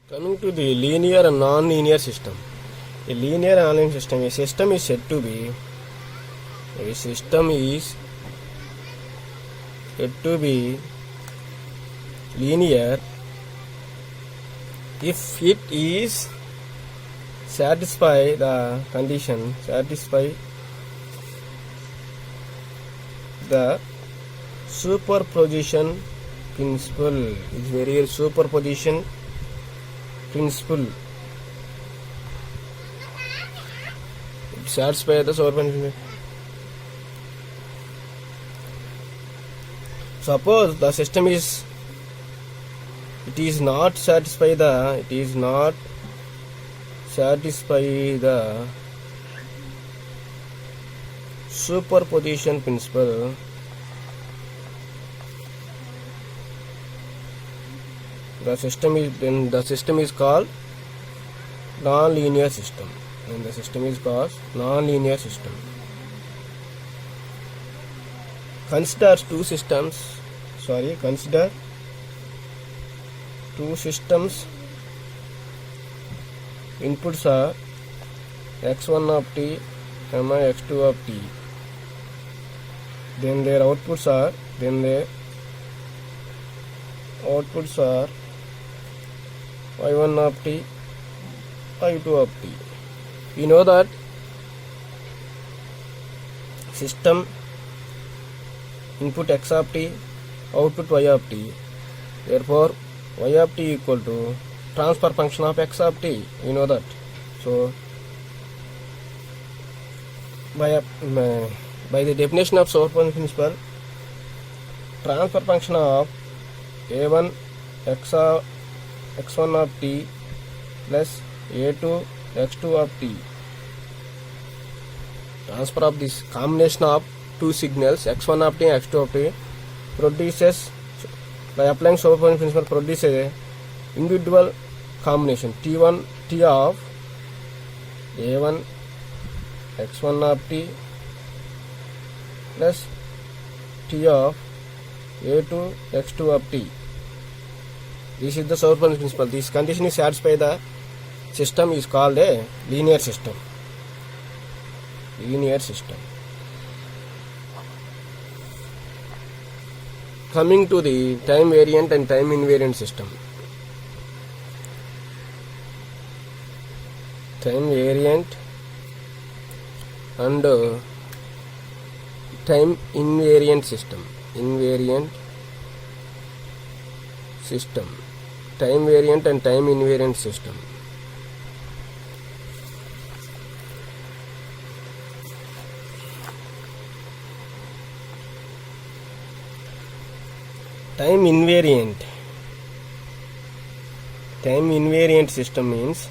Coming to the linear and non-linear system. A linear and non-linear system. A system is said to be linear if it is satisfy the condition, satisfy the superposition principle. It's very superposition principle. It satisfy the superposition. Suppose the system is not satisfy the superposition principle. The system is called non-linear system. And the system is called non-linear system. Consider two systems. Inputs are x1 of t, x2 of t. Then their outputs are y1 of t, y2 of t. We know that system input x of t, output y of t. Therefore, y of t equal to transfer function of x of t. We know that. So, by the definition of superposition principle, transfer function of a1 x1 of t plus a2 x2 of t. Transfer of this combination of two signals x1 of t and x2 of t produces, by applying superposition principle, produces a individual combination t of a1 x1 of t plus t of a2 x2 of t. This is the superposition principle. This condition is satisfied by the system is called a linear system. Coming to the time variant and time invariant system. Time variant and time invariant system. Time variant and time invariant system. Time invariant system means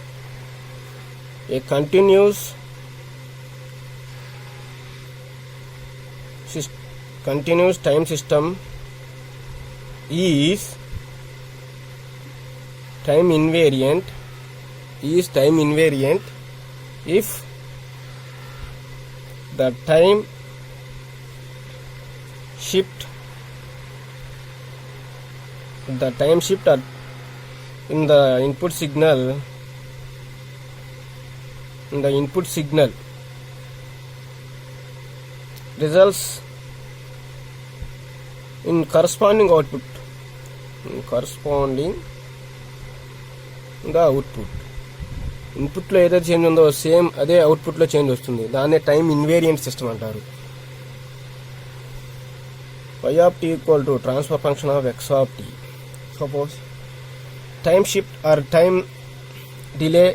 a continuous time system is time invariant if the time shift in the input signal results in corresponding output. The output input లో ఏదైతే change ఉందో same అదే output లో change వస్తుంది. దాన్నే time invariant system అంటారు. y of t equal to transfer function of x of t. Suppose time shift or time delay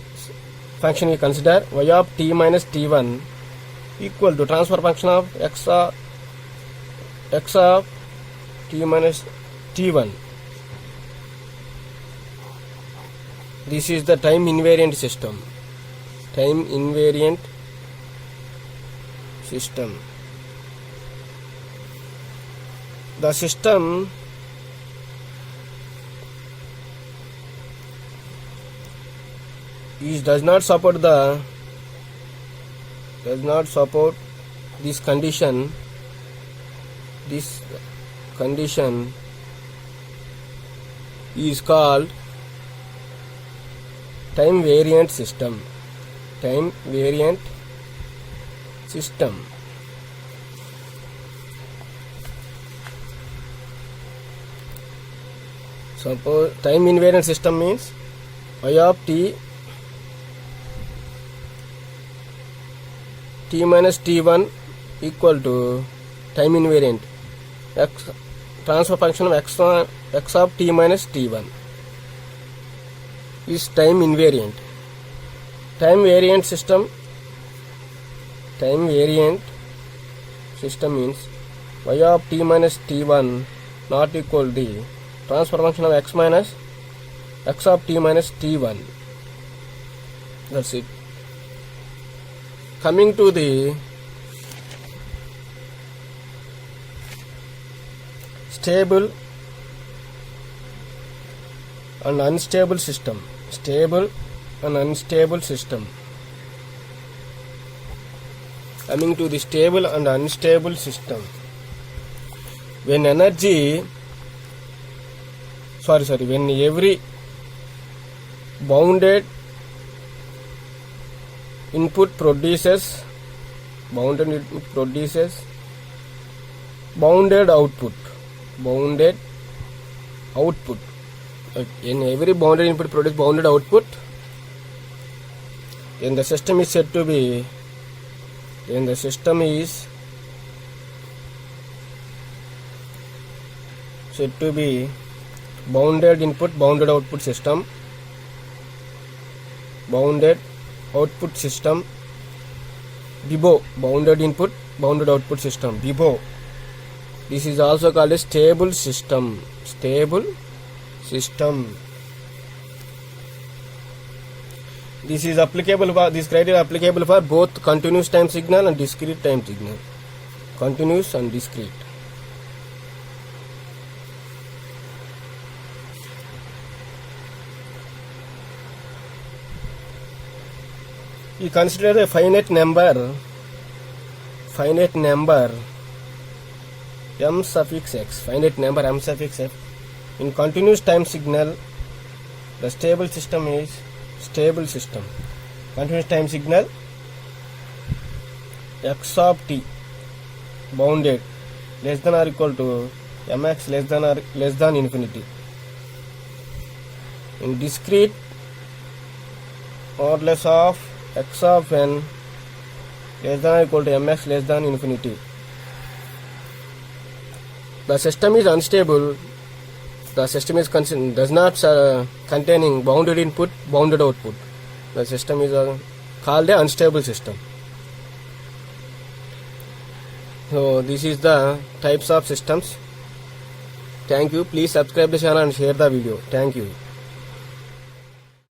function we consider y of t minus t1 equal to transfer function of x of t minus t1. This is the time invariant system. The system does not support this condition. This condition is called time variant system. Time variant system. Suppose time invariant system means y of t minus t1 equal to time invariant x transfer function of x of t minus t1 is time invariant. Time variant system means y of t minus t1 not equal to the transfer function of x of t minus t1. That's it. Coming to the stable and unstable system. Stable and unstable system. Coming to the stable and unstable system. When every bounded input produces bounded output. In every bounded input produces bounded output, then the system is said to be bounded input bounded output system. Bounded output system. BIBO, bounded input bounded output system. BIBO. This is also called a stable system. This is applicable for this criteria applicable for both continuous time signal and discrete time signal. Continuous and discrete. You consider a finite number m suffix x. In continuous time signal, the stable system is stable system. Continuous time signal x of t bounded less than or equal to mx less than infinity. In discrete modulus of x of n less than or equal to mx less than infinity. The system is unstable. The system is does not containing bounded input, bounded output. The system is called an unstable system. So this is the types of systems. Thank you. Please subscribe the channel and share the video. Thank you.